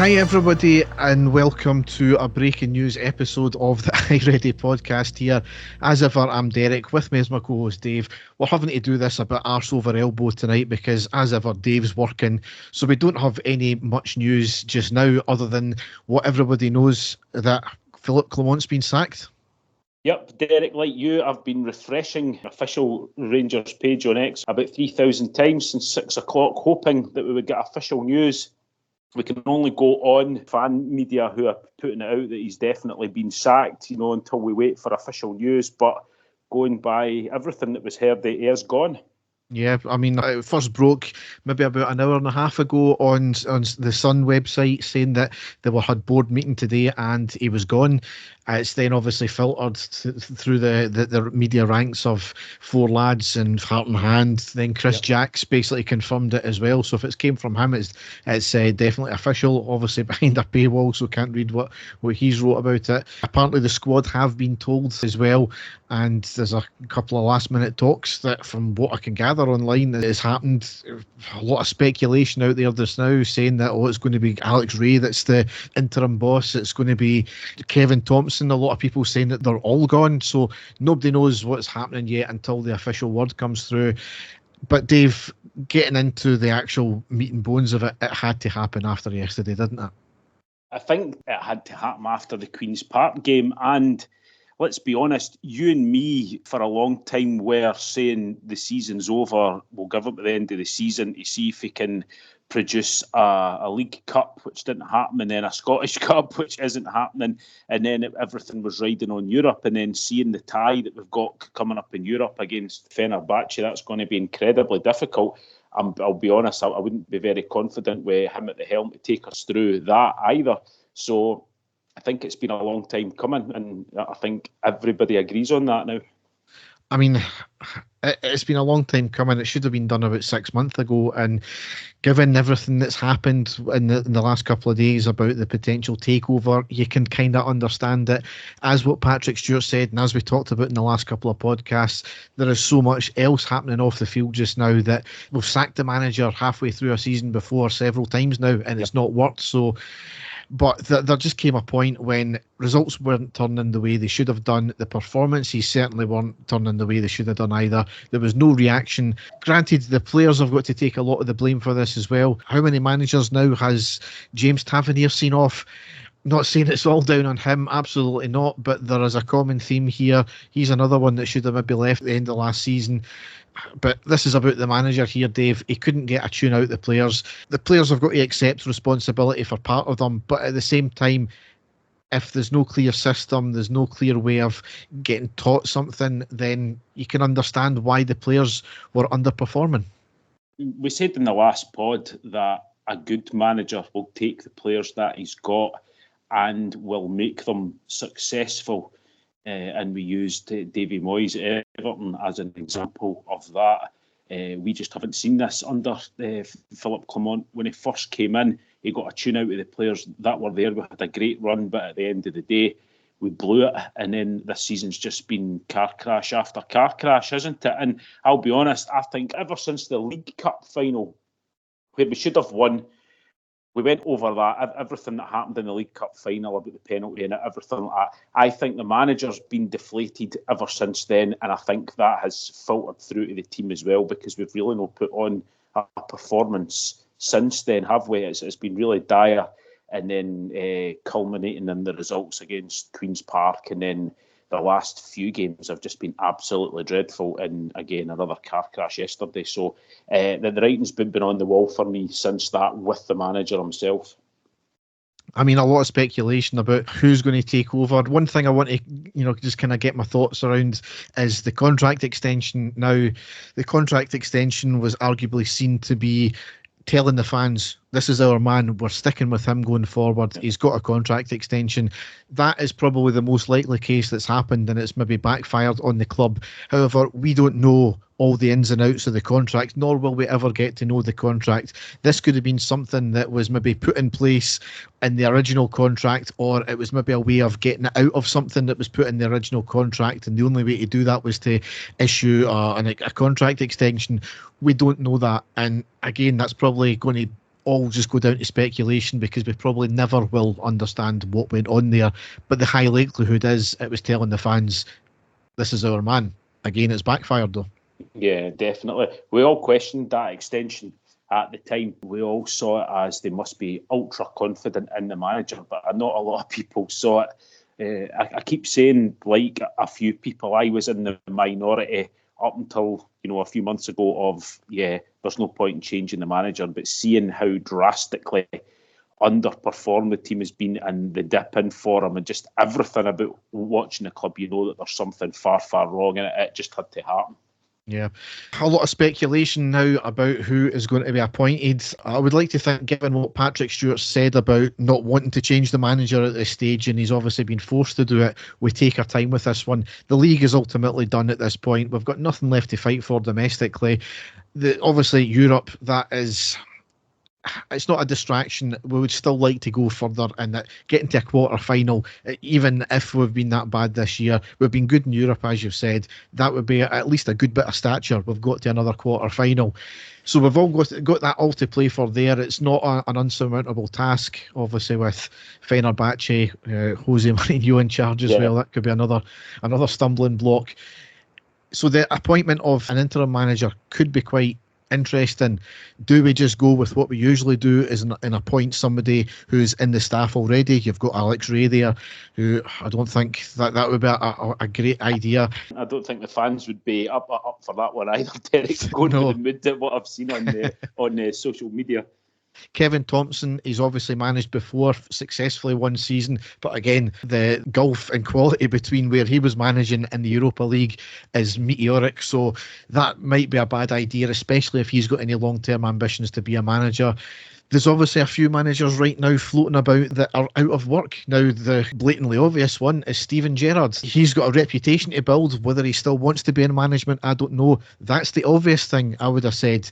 Hi everybody and welcome to a breaking news episode of the iReady podcast here. As ever, I'm Derek, with me is my co-host Dave. We're having to do this a bit arse over elbow tonight because as ever Dave's working, so we don't have any much news just now other than what everybody knows, that Philippe Clement's been sacked. Yep, Derek, like you, I've been refreshing official Rangers page on X about 3,000 times since 6 o'clock, hoping that we would get official news. We can only go on fan media who are putting it out that he's definitely been sacked, until we wait for official news. But going by everything that was heard, the air's gone. Yeah, I mean, it first broke maybe about an hour and a half ago on the Sun website saying that they had board meeting today and he was gone. It's then obviously filtered through the media ranks of four lads and heart and hand. Then Chris Jacks basically confirmed it as well. So if it came from him, it's definitely official. Obviously behind a paywall, so can't read what he's wrote about it. Apparently the squad have been told as well, and there's a couple of last minute talks that, from what I can gather online, that has happened. A lot of speculation out there just now saying that it's going to be Alex Ray that's the interim boss. It's going to be Kevin Thompson. A lot of people saying that they're all gone, so nobody knows what's happening yet until the official word comes through. But Dave, getting into the actual meat and bones of it, it had to happen after yesterday, didn't it? I think it had to happen after the Queen's Park game, and let's be honest, you and me for a long time were saying the season's over, we'll give up at the end of the season to see if we can produce a League Cup, which didn't happen, and then a Scottish Cup, which isn't happening, and then everything was riding on Europe, and then seeing the tie that we've got coming up in Europe against Fenerbahce, that's going to be incredibly difficult. I'll be honest, I wouldn't be very confident with him at the helm to take us through that either. So I think it's been a long time coming, and I think everybody agrees on that now. I mean, it's been a long time coming. It should have been done about 6 months ago. And given everything that's happened in the last couple of days about the potential takeover, you can kind of understand it. As what Patrick Stewart said, and as we talked about in the last couple of podcasts, there is so much else happening off the field just now that we've sacked the manager halfway through a season before several times now, and it's not worked. So... But there just came a point when results weren't turning the way they should have done. The performances certainly weren't turning the way they should have done either. There was no reaction. Granted, the players have got to take a lot of the blame for this as well. How many managers now has James Tavernier seen off? Not saying it's all down on him, absolutely not, but there is a common theme here. He's another one that should have maybe left at the end of last season. But this is about the manager here, Dave. He couldn't get a tune out the players. The players have got to accept responsibility for part of them, but at the same time, if there's no clear system, there's no clear way of getting taught something, then you can understand why the players were underperforming. We said in the last pod that a good manager will take the players that he's got and will make them successful. And we used Davy Moyes at Everton as an example of that. We just haven't seen this under Philippe Clement. When he first came in, he got a tune out of the players that were there. We had a great run, but at the end of the day, we blew it. And then this season's just been car crash after car crash, isn't it? And I'll be honest, I think ever since the League Cup final, where we should have won, we went over that, everything that happened in the League Cup final about the penalty and everything like that. I think the manager's been deflated ever since then, and I think that has filtered through to the team as well, because we've really not put on a performance since then, have we? It's been really dire, and then culminating in the results against Queen's Park, and then the last few games have just been absolutely dreadful, and again, another car crash yesterday. So the writing's been on the wall for me since that, with the manager himself. I mean, a lot of speculation about who's going to take over. One thing I want to, just kind of get my thoughts around is the contract extension. Now, the contract extension was arguably seen to be telling the fans, this is our man, we're sticking with him going forward. He's got a contract extension. That is probably the most likely case that's happened, and it's maybe backfired on the club. However, we don't know all the ins and outs of the contract, nor will we ever get to know the contract. This could have been something that was maybe put in place in the original contract, or it was maybe a way of getting it out of something that was put in the original contract, and the only way to do that was to issue a contract extension. We don't know that, and again, that's probably going to all just go down to speculation because we probably never will understand what went on there. But the high likelihood is it was telling the fans, this is our man. Again, it's backfired though. Yeah, definitely. We all questioned that extension at the time. We all saw it as they must be ultra confident in the manager, but not a lot of people saw it. I keep saying, like a few people, I was in the minority up until a few months ago of, there's no point in changing the manager, but seeing how drastically underperformed the team has been and the dip in form and just everything about watching the club, that there's something far, far wrong, and it just had to happen. Yeah, a lot of speculation now about who is going to be appointed. I would like to think, given what Patrick Stewart said about not wanting to change the manager at this stage, and he's obviously been forced to do it, we take our time with this one. The league is ultimately done at this point. We've got nothing left to fight for domestically. Obviously, Europe, it's not a distraction. We would still like to go further and get into a quarter final, even if we've been that bad this year. We've been good in Europe, as you've said. That would be at least a good bit of stature. We've got to another quarter final. So we've all got that all to play for there. It's not an unsurmountable task, obviously, with Fenerbahce, Jose Mourinho in charge as well. That could be another stumbling block. So the appointment of an interim manager could be quite interesting. Do we just go with what we usually do and appoint somebody who's in the staff already? You've got Alex Ray there, who I don't think that would be a great idea. I don't think the fans would be up for that one either. Derek's going with the mood at what I've seen on the social media. Kevin Thompson, he's obviously managed before successfully one season, but again, the gulf in quality between where he was managing in the Europa League is meteoric, so that might be a bad idea, especially if he's got any long-term ambitions to be a manager. There's obviously a few managers right now floating about that are out of work. Now, the blatantly obvious one is Steven Gerrard. He's got a reputation to build. Whether he still wants to be in management, I don't know. That's the obvious thing I would have said.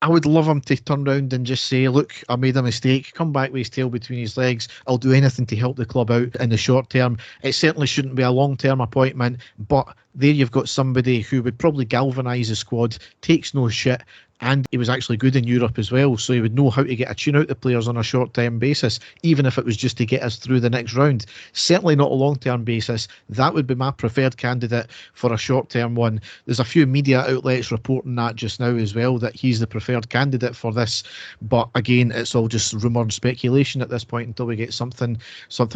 I would love him to turn around and just say, look, I made a mistake, come back with his tail between his legs. I'll do anything to help the club out in the short term. It certainly shouldn't be a long-term appointment, but there you've got somebody who would probably galvanise the squad, takes no shit, and he was actually good in Europe as well, so he would know how to get a tune out the players on a short-term basis, even if it was just to get us through the next round. Certainly not a long-term basis. That would be my preferred candidate for a short-term one. There's a few media outlets reporting that just now as well, that he's the preferred candidate for this, but again, it's all just rumour and speculation at this point until we get something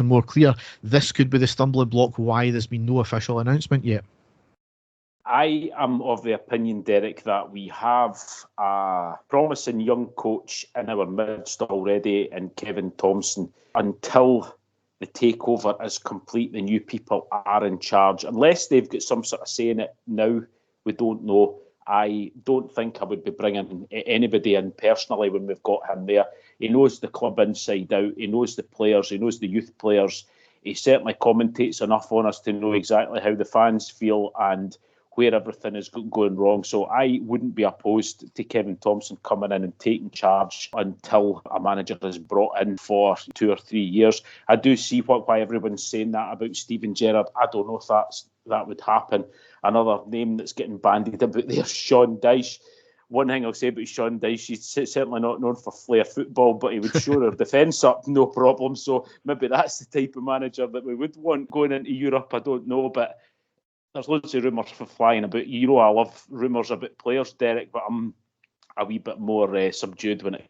more clear. This could be the stumbling block why there's been no official announcement yet. I am of the opinion, Derek, that we have a promising young coach in our midst already in Kevin Thompson. Until the takeover is complete, the new people are in charge. Unless they've got some sort of say in it now, we don't know. I don't think I would be bringing anybody in personally when we've got him there. He knows the club inside out. He knows the players. He knows the youth players. He certainly commentates enough on us to know exactly how the fans feel and where everything is going wrong. So I wouldn't be opposed to Kevin Thompson coming in and taking charge until a manager is brought in for 2 or 3 years. I do see why everyone's saying that about Steven Gerrard. I don't know if that would happen. Another name that's getting bandied about there, Sean Dyche. One thing I'll say about Sean Dyche, he's certainly not known for flair football, but he would shore our defence up, no problem. So maybe that's the type of manager that we would want going into Europe. I don't know, but there's loads of rumours flying about. I love rumours about players, Derek, but I'm a wee bit more subdued when it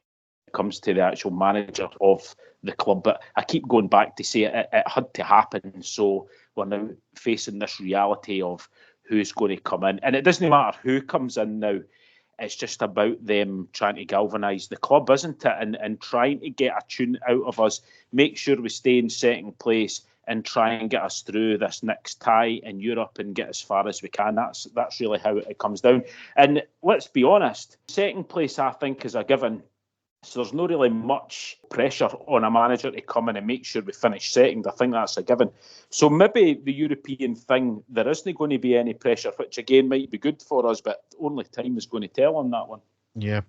comes to the actual manager of the club. But I keep going back to say it had to happen. So we're now facing this reality of who's going to come in. And it doesn't matter who comes in now. It's just about them trying to galvanise the club, isn't it? And trying to get a tune out of us, make sure we stay in second place and try and get us through this next tie in Europe and get as far as we can. That's really how it comes down. And let's be honest, second place I think is a given. So there's not really much pressure on a manager to come in and make sure we finish second. I think that's a given. So maybe the European thing, there isn't going to be any pressure, which again might be good for us, but only time is going to tell on that one. Yeah.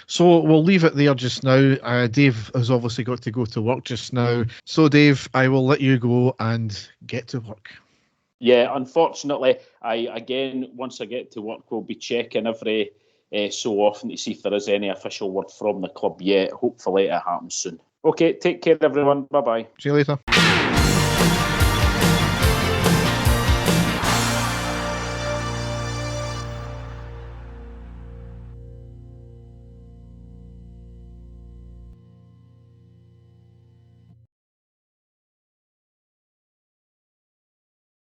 So we'll leave it there just now. Dave has obviously got to go to work just now. So Dave, I will let you go and get to work. Yeah, unfortunately, once I get to work, we'll be checking every so often to see if there is any official word from the club yet. Hopefully it happens soon. Okay, take care everyone. Bye-bye. See you later.